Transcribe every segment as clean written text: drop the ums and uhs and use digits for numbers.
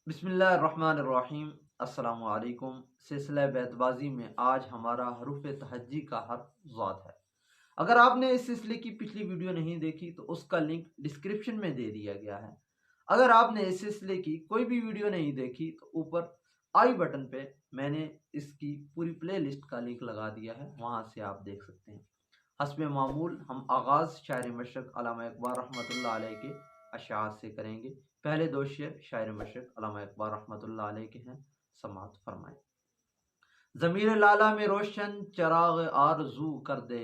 बिस्मिल्लाहिर्रहमानिर्रहीम। अस्सलाम वालेकुम। सिलसिला बैतबाजी में आज हमारा हरूफ तहज्जी का हर्फ ज़ाद है। अगर आपने इस सिलसिले की पिछली वीडियो नहीं देखी तो उसका लिंक डिस्क्रिप्शन में दे दिया गया है। अगर आपने इस सिलसिले की कोई भी वीडियो नहीं देखी तो ऊपर आई बटन पे मैंने इसकी पूरी प्ले लिस्ट का लिंक लगा दिया है, वहाँ से आप देख सकते हैं। हस्ब मामूल हम आगाज़ शायर मशरक़ अल्लामा इक़बाल रहमतुल्लाह अलैह के अशार से करेंगे। पहले दो शेर शायर मशरक़ अल्लामा इक़बाल रहमतुल्लाह अलैह के हैं, समाअत फरमाएं। ज़मीर लाला में रोशन चराग़ आरज़ू कर दे,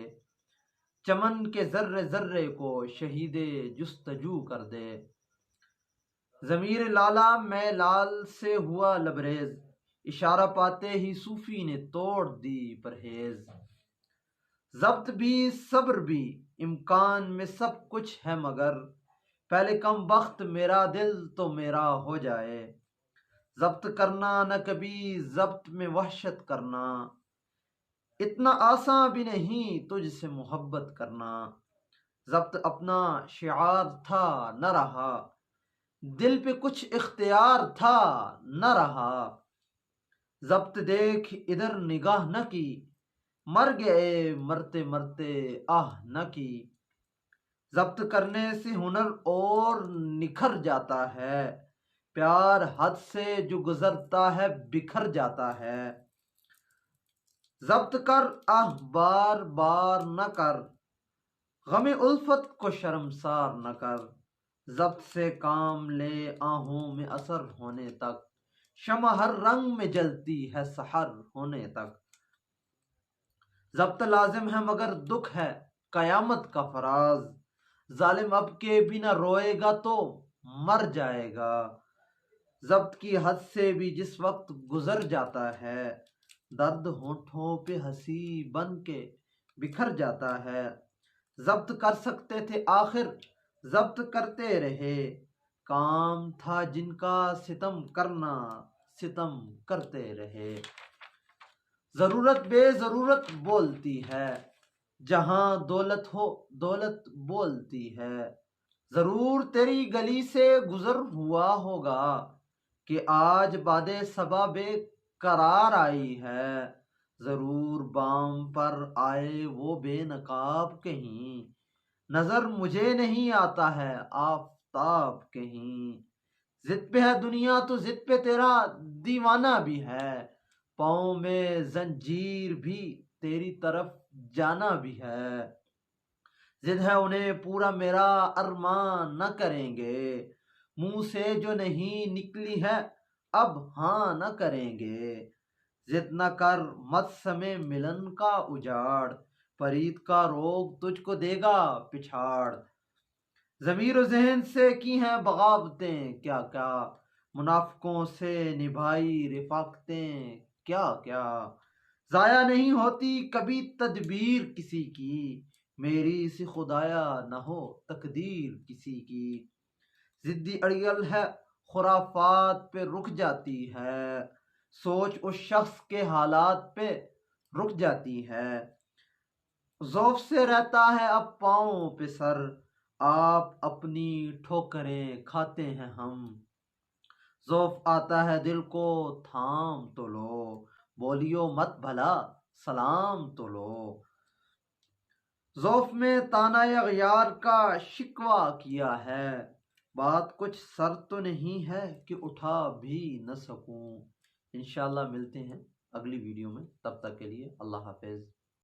चमन के ज़र्रे ज़र्रे को शहीदे जुस्तजू कर दे। ज़मीर लाला मैं लाल से हुआ लबरेज़, इशारा पाते ही सूफी ने तोड़ दी परहेज़। ज़ब्त भी सब्र भी इम्कान में सब कुछ है, मगर पहले कम बख्त मेरा दिल तो मेरा हो जाए। ज़ब्त करना न कभी ज़ब्त में वहशत करना, इतना आसान भी नहीं तुझसे मोहब्बत करना। ज़ब्त अपना शिआर था न रहा, दिल पे कुछ इख्तियार था न रहा। ज़ब्त देख इधर निगाह न की, मर गए मरते मरते आह न की। ज़ब्त करने से हुनर और निखर जाता है, प्यार हद से जो गुजरता है बिखर जाता है। ज़ब्त कर आह बार बार न कर, गमे उल्फत को शर्मसार न कर। ज़ब्त से काम ले आहों में असर होने तक, शम्अ हर रंग में जलती है सहर होने तक। ज़ब्त लाजिम है मगर दुख है कयामत का फराज, जालिम अब के बिना रोएगा तो मर जाएगा। ज़ब्त की हद से भी जिस वक्त गुजर जाता है, दर्द होठों पे हंसी बन के बिखर जाता है। ज़ब्त कर सकते थे आखिर ज़ब्त करते रहे, काम था जिनका सितम करना सितम करते रहे। ज़रूरत बेज़रूरत बोलती है, जहां दौलत हो दौलत बोलती है। ज़रूर तेरी गली से गुजर हुआ होगा, कि आज बादे सबा बेकरार आई है। ज़रूर बाम पर आए वो बेनकाब कहीं, नजर मुझे नहीं आता है आफताब कहीं। जिद पे है दुनिया तो जिद पे तेरा दीवाना भी है, पाँव में जंजीर भी तेरी तरफ जाना भी है। जिद है उन्हें पूरा मेरा अरमान न करेंगे, मुंह से जो नहीं निकली है अब हाँ न करेंगे। जिद न कर मत समय मिलन का उजाड़, फरीद का रोग तुझको देगा पिछाड़। ज़मीर ज़हन से की हैं बगावतें क्या क्या, मुनाफिकों से निभाई रिफाकतें क्या क्या। ज़ाया नहीं होती कभी तदबीर किसी की, मेरी सी खुदाया न हो तकदीर किसी की। जिद्दी अड़ियल है खुराफात पे रुक जाती है, सोच उस शख्स के हालात पे रुक जाती है। ज़ौफ़ से रहता है अब पाँव पे सर, आप अपनी ठोकरें खाते हैं हम। ज़ौफ़ आता है दिल को थाम तो लो, बोलियो मत भला सलाम तो लो। ज़ौफ़ में ताना अग़यार का शिकवा किया है, बात कुछ सर तो नहीं है कि उठा भी न सकूं। इंशाअल्लाह मिलते हैं अगली वीडियो में, तब तक के लिए अल्लाह हाफ़िज़।